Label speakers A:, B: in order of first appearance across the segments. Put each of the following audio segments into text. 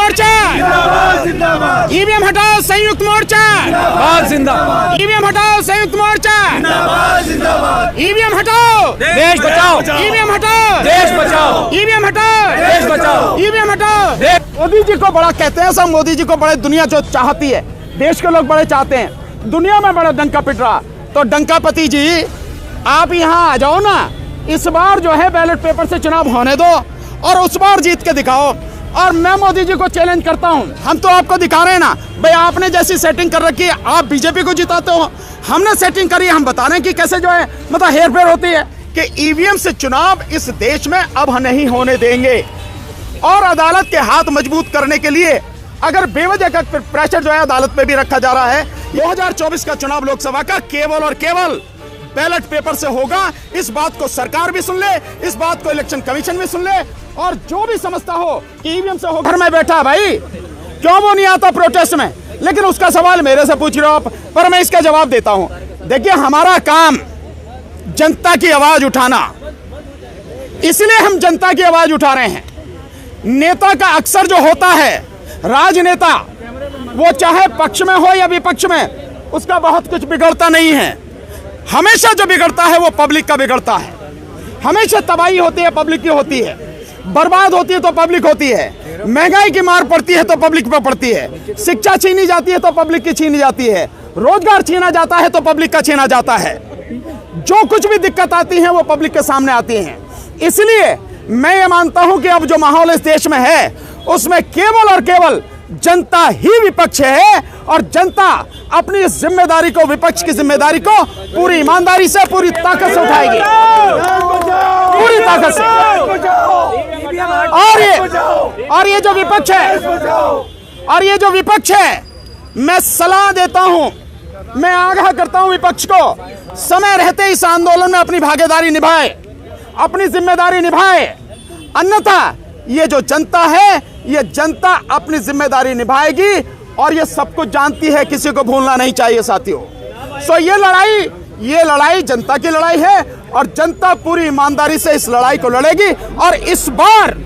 A: मोर्चा, EVM हटाओ संयुक्त मोर्चा, EVM हटाओ संयुक्त मोर्चा, ईवीएम हटाओ देश बचाओ, ईवीएम हटाओ देश बचाओ, ईवीएम हटाओ देश बचाओ, ईवीएम हटाओ। मोदी जी को बड़ा कहते हैं सब, मोदी जी को बड़े दुनिया जो चाहती है, देश के लोग बड़े चाहते हैं, दुनिया में बड़ा डंका पिट रहा। तो डंकापति जी आप यहाँ आ जाओ ना, इस बार जो है बैलेट पेपर से चुनाव होने दो और उस बार जीत के दिखाओ। और मैं मोदी जी को चैलेंज करता हूँ, हम तो आपको दिखा रहे हैं ना भाई, आपने जैसी सेटिंग कर रखी है, आप बीजेपी को जिताते हो, हमने सेटिंग करी है, हम बता रहे हैं कि कैसे जो है मतलब हेर फेर होती है कि ईवीएम से चुनाव इस देश में अब नहीं होने देंगे। और अदालत के हाथ मजबूत करने के लिए अगर बेवजह का प्रेशर जो है अदालत पे भी रखा जा रहा है, 2024 का चुनाव लोकसभा का केवल और केवल बैलेट पेपर से होगा। इस बात को सरकार भी सुन ले, इस बात को इलेक्शन कमीशन भी सुन ले, और जो भी समझता हो कि ईवीएम से होगा। घर में बैठा भाई, क्यों वो नहीं आता प्रोटेस्ट में? लेकिन उसका सवाल मेरे से पूछ रहे हो आप, पर मैं इसका जवाब देता हूं। देखिए, हमारा काम जनता की आवाज उठाना, इसलिए हम जनता की आवाज उठा रहे हैं। नेता का अक्सर जो होता है, राजनेता, वो चाहे पक्ष में हो या विपक्ष में, उसका बहुत कुछ बिगड़ता नहीं है। हमेशा जो बिगड़ता है वो पब्लिक का बिगड़ता है। हमेशा तबाही होती है, पब्लिक की होती है, बर्बाद होती है तो पब्लिक होती है, महंगाई की मार पड़ती है तो पब्लिक पे पड़ती है, शिक्षा छीनी जाती है तो पब्लिक की छीनी जाती है, रोजगार छीना जाता है तो पब्लिक का छीना जाता है। जो कुछ भी दिक्कत आती है वो पब्लिक के सामने आती है। इसलिए मैं ये मानता हूं कि अब जो माहौल इस देश में है उसमें केवल और केवल जनता ही विपक्ष है, और जनता अपनी इस जिम्मेदारी को, विपक्ष की जिम्मेदारी को पूरी ईमानदारी से, पूरी ताकत से उठाएगी, पूरी ताकत से। और ये जो विपक्ष है, और ये जो विपक्ष है, मैं सलाह देता हूं, मैं आगाह करता हूं विपक्ष को, समय रहते इस आंदोलन में अपनी भागीदारी निभाए, अपनी जिम्मेदारी निभाए। अन्यथा ये जो जनता है, ये जनता अपनी जिम्मेदारी निभाएगी, और ये सब कुछ जानती है, किसी को भूलना नहीं चाहिए साथियों। सो ये लड़ाई जनता की लड़ाई है, और जनता पूरी ईमानदारी से इस लड़ाई को लड़ेगी। और इस बार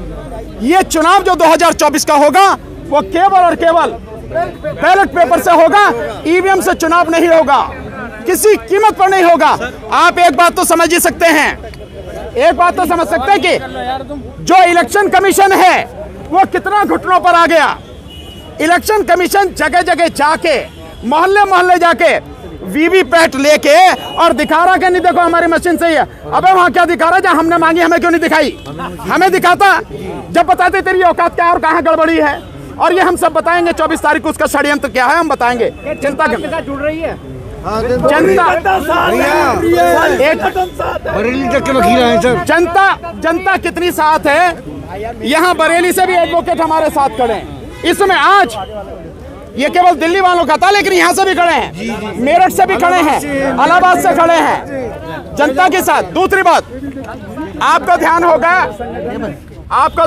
A: ये चुनाव जो 2024 का होगा वो केवल और केवल बैलेट पेपर से होगा, ईवीएम से चुनाव नहीं होगा, किसी कीमत पर नहीं होगा। आप एक बात तो समझ ही सकते हैं, एक बात तो समझ सकते हैं कि जो इलेक्शन कमीशन है वो कितना घुटनों पर आ गया। इलेक्शन कमीशन जगह जगह जाके, मोहल्ले मोहल्ले जाके वीवीपैट लेके और दिखा रहा कि नहीं देखो हमारी मशीन सही है। अबे वहां क्या दिखा रहा है? जहां हमने मांगी हमें क्यों नहीं दिखाई? हमें दिखाता, जब बताते तेरी औकात क्या और कहां गड़बड़ी है। और ये हम सब बताएंगे 24 तारीख को, उसका षड्यंत्र क्या है हम बताएंगे। जनता के साथ जुड़ रही है, जनता कितनी साथ है। यहाँ बरेली से भी एडवोकेट हमारे साथ खड़े हैं। इसमें आज ये केवल दिल्ली वालों का था, लेकिन यहाँ से भी खड़े हैं, मेरठ से भी खड़े हैं, इलाहाबाद से खड़े हैं, जनता के साथ। दूसरी बात, आपका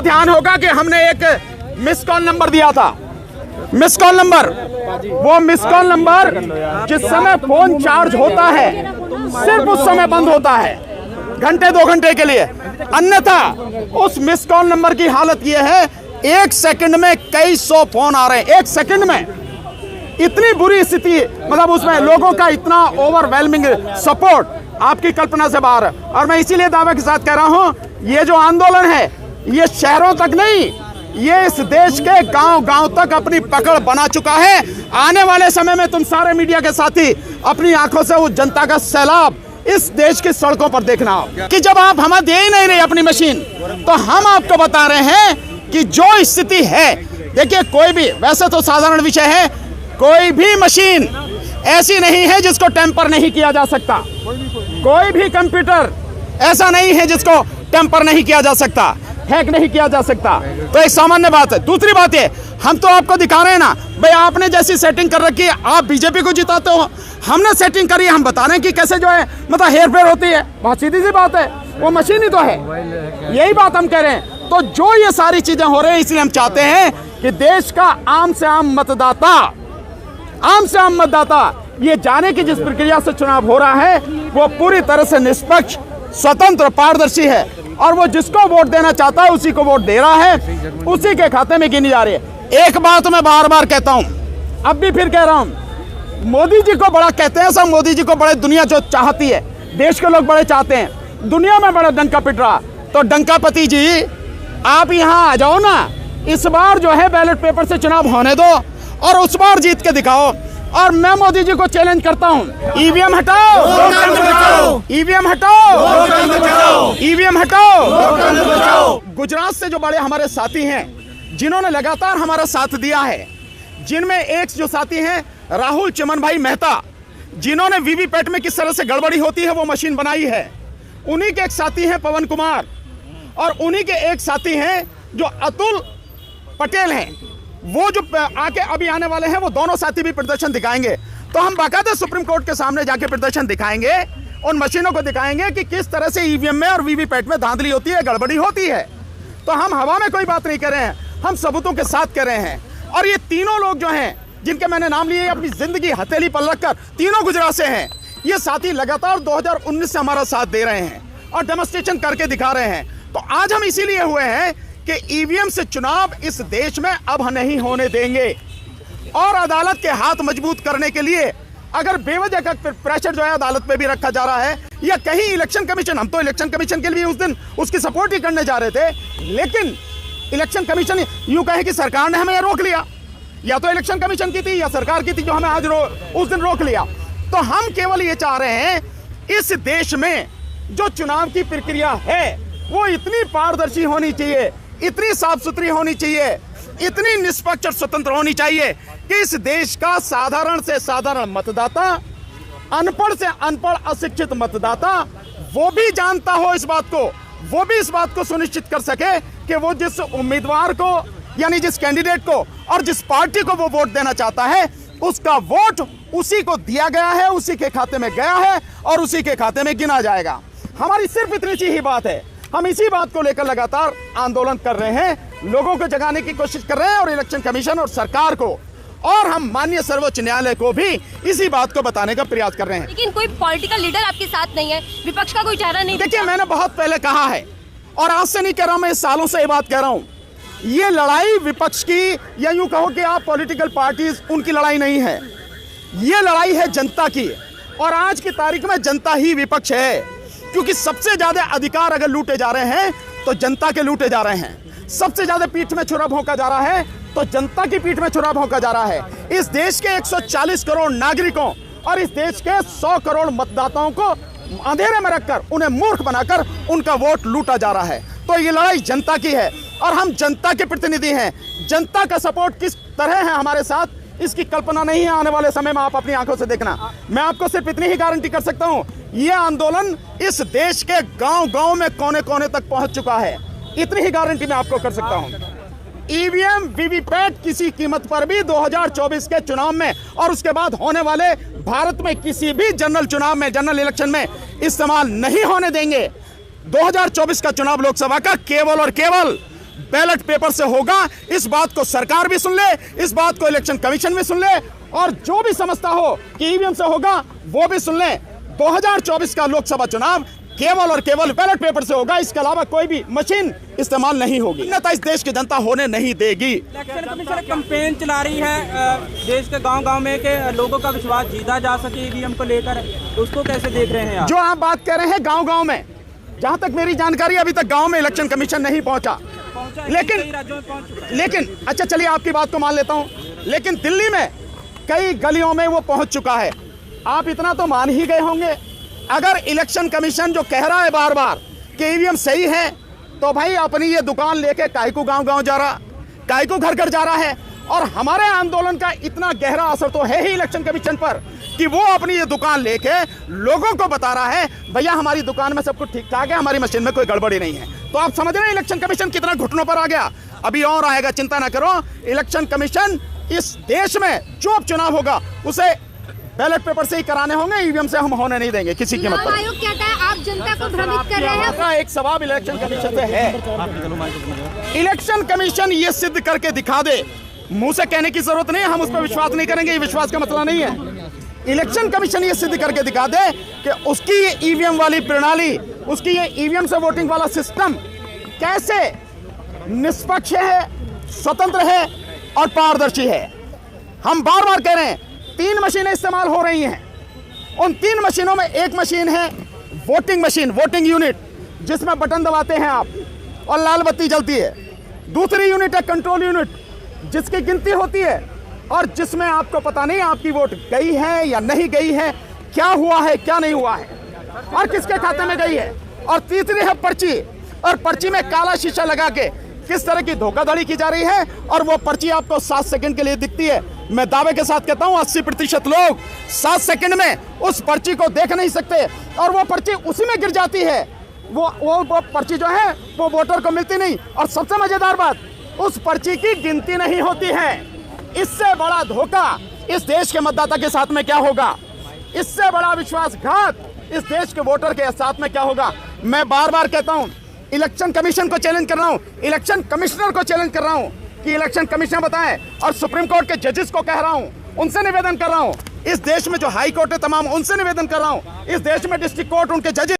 A: ध्यान होगा कि हमने एक मिस कॉल नंबर दिया था। मिस कॉल नंबर, वो मिस कॉल नंबर जिस समय फोन चार्ज होता है सिर्फ उस समय बंद होता है, घंटे 2 घंटे के लिए। अन्यथा उस मिस कॉल नंबर की हालत ये है, 1 सेकंड में कई 100 फोन आ रहे हैं। 1 सेकंड में इतनी बुरी स्थिति, मतलब उसमें लोगों का इतना ओवरवेलमिंग सपोर्ट आपकी कल्पना से बाहर है। और मैं इसीलिए दावे के साथ कह रहा हूं, ये जो आंदोलन है ये शहरों तक नहीं, ये इस देश के गांव-गांव तक अपनी पकड़ बना चुका है। आने वाले समय में तुम सारे मीडिया के साथी अपनी आंखों से उस जनता का सैलाब इस देश की सड़कों पर देखना कि जब आप हमें दे ही नहीं रहे अपनी मशीन, तो हम आपको बता रहे हैं कि जो स्थिति है, देखिए कोई भी, वैसे तो साधारण विषय है, कोई भी मशीन ऐसी नहीं है जिसको टेम्पर नहीं किया जा सकता। कोई भी कंप्यूटर ऐसा नहीं है जिसको टेम्पर नहीं किया जा सकता, हैक नहीं किया जा सकता। तो एक सामान्य बात है। दूसरी बात है, हम तो आपको दिखा रहे हैं ना भाई, आपने जैसी सेटिंग कर रखी है, आप बीजेपी को जिताते हो, हमने सेटिंग करी है, हम बता रहे हैं कि कैसे जो है मतलब हेर फेर होती है। बहुत सीधी सी बात है, वो मशीन ही तो है, यही बात हम कह रहे हैं। तो जो ये सारी चीजें हो रही हैं, इसलिए हम चाहते हैं कि देश का आम से आम मतदाता ये जाने की जिस प्रक्रिया से चुनाव हो रहा है वो पूरी तरह से निष्पक्ष, स्वतंत्र, पारदर्शी है, और वो जिसको वोट देना चाहता है उसी को वोट दे रहा है, उसी के खाते में गिनी जा रही है। एक बात मैं बार बार कहता हूं, अब भी फिर कह रहा हूं, मोदी जी को बड़ा कहते हैं सब, मोदी जी को बड़े दुनिया जो चाहती है, देश के लोग बड़े चाहते हैं, दुनिया में बड़ा डंका पिट रहा। तो डंकापति जी आप यहां आ जाओ ना, इस बार जो है बैलेट पेपर से चुनाव होने दो और उस बार जीत के दिखाओ। और मैं मोदी जी को चैलेंज करता हूं, ईवीएम हटाओ, ईवीएम हटाओ, ईवीएम हटाओ। गुजरात से जो बड़े हमारे साथी हैं जिन्होंने लगातार हमारा साथ दिया है, जिनमें एक जो साथी हैं राहुल चमन भाई मेहता, जिन्होंने वीवीपैट में किस तरह से गड़बड़ी होती है वो मशीन बनाई है, उन्हीं के एक साथी हैं पवन कुमार, और उन्हीं के एक साथी हैं जो अतुल पटेल हैं। वो जो आके अभी आने वाले हैं, वो दोनों साथी भी प्रदर्शन दिखाएंगे। तो हम बाकायदा सुप्रीम कोर्ट के सामने जाके प्रदर्शन दिखाएंगे, उन मशीनों को दिखाएंगे कि किस तरह से ईवीएम में और वीवीपैट में धांधली होती है, गड़बड़ी होती है। तो हम हवा में कोई बात नहीं कर रहे हैं, हम सबूतों के साथ कर रहे हैं। और ये तीनों लोग जो हैं, जिनके मैंने नाम लिए, अपनी जिंदगी हथेली पर रखकर तीनों गुजरात से हैं। ये साथी लगातार 2019 से हमारा साथ दे रहे हैं और डेमोन्स्ट्रेशन करके दिखा रहे हैं। तो आज हम इसीलिए हुए हैं कि ईवीएम से चुनाव इस देश में अब नहीं होने देंगे। और अदालत के हाथ मजबूत करने के लिए अगर बेवजह का प्रेशर जो है अदालत पे भी रखा जा रहा है, या कहीं इलेक्शन कमीशन, हम तो इलेक्शन कमीशन के लिए उस दिन उसकी सपोर्ट ही करने जा रहे थे, लेकिन इलेक्शन कमीशन यूं कहे कि सरकार ने हमें रोक लिया, या तो इलेक्शन कमीशन की थी या सरकार की थी जो हमें आज उस दिन रोक लिया। तो हम केवल ये चाह रहे हैं, इस देश में जो चुनाव की प्रक्रिया है वो इतनी पारदर्शी होनी चाहिए, इतनी साफ सुथरी होनी चाहिए, इतनी निष्पक्ष और स्वतंत्र होनी चाहिए कि इस देश का साधारण से साधारण मतदाता, अनपढ़ से अनपढ़ अशिक्षित मतदाता, वो भी जानता हो इस बात को, वो भी इस बात को सुनिश्चित कर सके कि वो जिस उम्मीदवार को, यानी जिस कैंडिडेट को और जिस पार्टी को वो वोट देना चाहता है, उसका वोट उसी को दिया गया है, उसी के खाते में गया है और उसी के खाते में गिना जाएगा। हमारी सिर्फ इतनी सी ही बात है। हम इसी बात को लेकर लगातार आंदोलन कर रहे हैं, लोगों को जगाने की कोशिश कर रहे हैं, और इलेक्शन कमीशन और सरकार को, और हम माननीय सर्वोच्च न्यायालय को भी इसी बात को बताने का प्रयास कर रहे हैं।
B: लेकिन कोई पॉलिटिकल लीडर आपके साथ नहीं है, विपक्ष का कोई चेहरा नहीं।
A: देखिए, मैंने बहुत पहले कहा है और आज से नहीं कह रहा हूं, मैं सालों से ये बात कह रहा हूं, ये लड़ाई विपक्ष की, या यूं कहो कि आप पॉलिटिकल पार्टीज, उनकी लड़ाई नहीं है, ये लड़ाई है जनता की। और आज की तारीख में जनता ही विपक्ष है, क्योंकि सबसे ज्यादा अधिकार अगर लूटे जा रहे हैं तो जनता के लूटे जा रहे हैं। सबसे ज्यादा पीठ में छुरा भोंका जा रहा है तो जनता की पीठ में छुरा भोंका जा रहा है। इस देश के 140 करोड़ नागरिकों और इस देश के 100 करोड़ मतदाताओं को अंधेरे में रखकर, उन्हें मूर्ख बनाकर उनका वोट लूटा जा रहा है। तो ये लड़ाई जनता की है और हम जनता के प्रतिनिधि हैं। जनता का सपोर्ट किस तरह है हमारे साथ, इसकी कल्पना नहीं है। आने वाले समय में आप अपनी आंखों से देखना। मैं आपको सिर्फ इतनी ही गारंटी कर सकता हूं, ये आंदोलन इस देश के गांव-गांव में, कोने-कोने तक पहुंच चुका है। इतनी ही गारंटी मैं आपको कर सकता हूं। ईवीएम, वीवीपैट किसी कीमत पर भी 2024 के चुनाव में और उसके बाद होने वाले भारत में किसी भी जनरल चुनाव में, जनरल इलेक्शन में इस्तेमाल नहीं होने देंगे। 2024 का चुनाव लोकसभा का केवल और केवल बैलेट पेपर से होगा। इस बात को सरकार भी सुन ले, इस बात को इलेक्शन कमीशन भी सुन ले, और जो भी समझता हो कि ईवीएम से होगा वो भी सुन ले। 2024 का लोकसभा चुनाव केवल और केवल बैलेट पेपर से होगा, इसके अलावा कोई भी मशीन इस्तेमाल नहीं होगी। अन्यथा इस देश की जनता होने नहीं देगी।
C: इलेक्शन कमीशन कैंपेन चला रही है देश के गांव-गांव में कि लोगों का विश्वास जीता जा सके ईवीएम को लेकर, उसको कैसे देख रहे हैं आप?
A: जो आप बात कर रहे हैं गांव-गांव में, जहां तक मेरी जानकारी, अभी तक गांव में इलेक्शन कमीशन नहीं पहुंचा, लेकिन अच्छा चलिए आपकी बात को मान लेता हूं, लेकिन दिल्ली में कई गलियों में वो पहुंच चुका है। आप इतना तो मान ही गए होंगे, अगर इलेक्शन कमीशन जो कह रहा है बार बार कि ईवीएम सही है, तो भाई अपनी ये दुकान लेके काहे को गांव-गांव जा रहा, काहे को घर-घर जा रहा है। और हमारे आंदोलन का इतना गहरा असर तो है ही इलेक्शन कमीशन पर कि वो अपनी ये दुकान लेके लोगों को बता रहा है, भैया हमारी दुकान में सब कुछ ठीक ठाक है, हमारी मशीन में कोई गड़बड़ी नहीं है। तो आप समझ रहे हैं इलेक्शन कमीशन कितना घुटनों पर आ गया। अभी और आएगा, चिंता ना करो। इलेक्शन कमीशन इस देश में जो अब चुनाव होगा उसे बैलेट पेपर से ही कराने होंगे, ईवीएम से हम होने नहीं देंगे किसी कीमत पर।
B: आयोग कहता है आप जनता को भ्रमित कर रहे हैं।
A: एक सवाल इलेक्शन कमीशन से है, इलेक्शन कमीशन ये सिद्ध करके दिखा दे, मुंह से कहने की जरूरत नहीं, हम उस पर विश्वास नहीं करेंगे, ये विश्वास का मसला नहीं है। इलेक्शन कमीशन ये सिद्ध करके दिखा दे कि उसकी ये ईवीएम वाली प्रणाली, उसकी ये ईवीएम से वोटिंग वाला सिस्टम कैसे निष्पक्ष है, स्वतंत्र है, और पारदर्शी है। हम बार बार कह रहे हैं 3 मशीनें इस्तेमाल हो रही हैं। उन 3 मशीनों में एक मशीन है वोटिंग मशीन, वोटिंग यूनिट, जिसमें बटन दबाते हैं आप और लाल बत्ती जलती है। दूसरी यूनिट है कंट्रोल यूनिट, जिसकी गिनती होती है और जिसमें आपको पता नहीं आपकी वोट गई है या नहीं गई है, क्या हुआ है क्या नहीं हुआ है और किसके खाते में गई है। और तीसरी है पर्ची, और पर्ची में काला शीशा लगा के किस तरह की धोखाधड़ी की जा रही है और वो पर्ची आपको 7 सेकंड के लिए दिखती है। मैं दावे के साथ कहता हूं 80% लोग 7 सेकंड में उस पर्ची को देख नहीं सकते और वो पर्ची उसी में गिर जाती है। वो पर्ची जो है वो वोटर को मिलती नहीं। और सबसे मजेदार बात, उस पर्ची की गिनती नहीं होती है। इससे बड़ा धोखा इस देश के मतदाता के साथ में क्या होगा, इससे बड़ा विश्वासघात इस देश के वोटर के साथ में क्या होगा। मैं बार बार कहता हूं, इलेक्शन कमीशन को चैलेंज कर रहा हूं, इलेक्शन कमिश्नर को चैलेंज कर रहा हूं कि इलेक्शन कमिश्नर बताएं, और सुप्रीम कोर्ट के जजेस को कह रहा हूं, उनसे निवेदन कर रहा हूं, इस देश में जो हाई कोर्ट है तमाम, उनसे निवेदन कर रहा हूं, इस देश में डिस्ट्रिक्ट कोर्ट, उनके जजेस